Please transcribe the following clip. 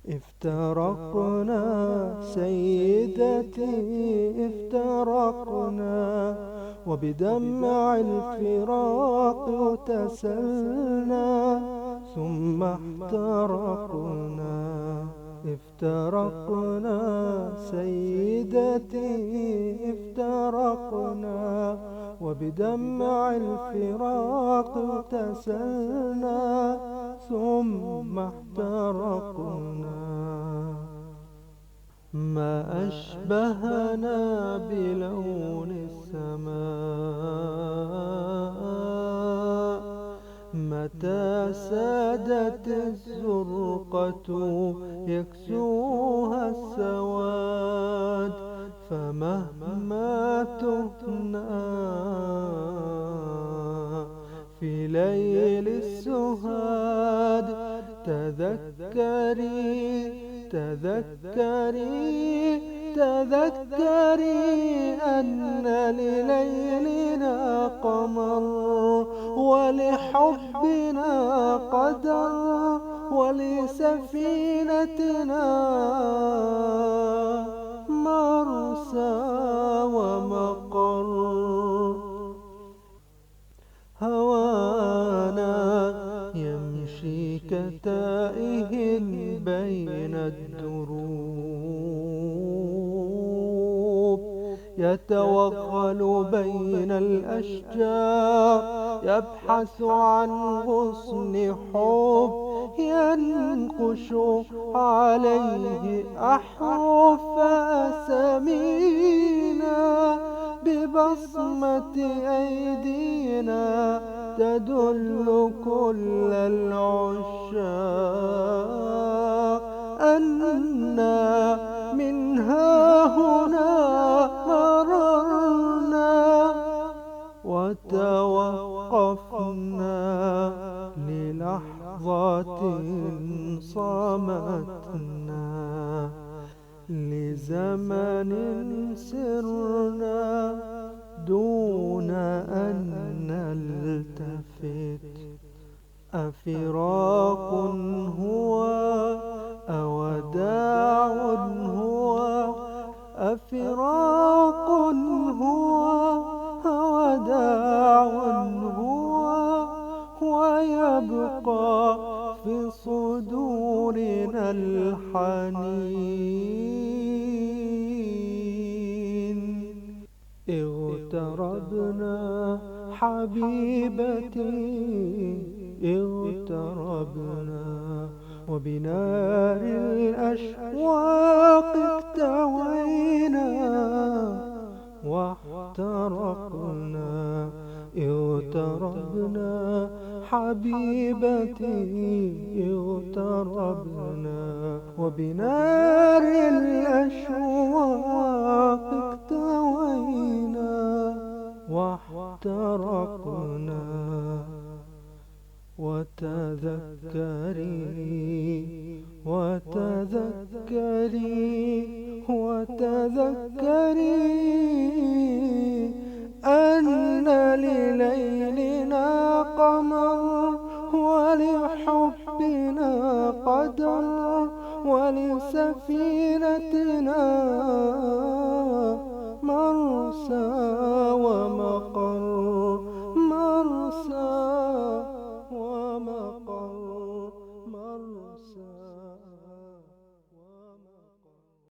افترقنا سيدتي افترقنا، وبدمع الفراق اغتسلنا ثم احترقنا. افترقنا سيدتي افترقنا، وبدمع الفراق اغتسلنا ثم احترقنا. ما أشبهنا بلون السماء متى سادت الزرقة يكسوها السواد، فمهما تهنا في ليل السهاد تذكري تذكري تذكري أن لليلنا قمر، ولحبنا قدر، ولسفينتنا مرسى ومقر. هوانا يمشي كتائه بين الدروب، يتوغل بين الأشجار يبحث عن غصن حب، ينقش عليه أحرف أسامينا ببصمة أيدينا تدل كل العشاق أننا من هاهنا مررنا وتوقفنا للحظة صمتنا، لزمن سرنا دون أن نلتفت. أفراق هو أوداع هو، أفراق هو أوداع هو، ويبقى في صدورنا الحنين. اغتربنا حبيبتي اغتربنا، وبنار الأشواق اكتوينا واحترقنا. اغتربنا حبيبتي اغتربنا، وبنار الأشواق اكتوينا واحترقنا. وتذكري وتذكري وتذكري أن لليلنا قمر، ولحبنا قدر، ولسفينتنا مرسى ومقر.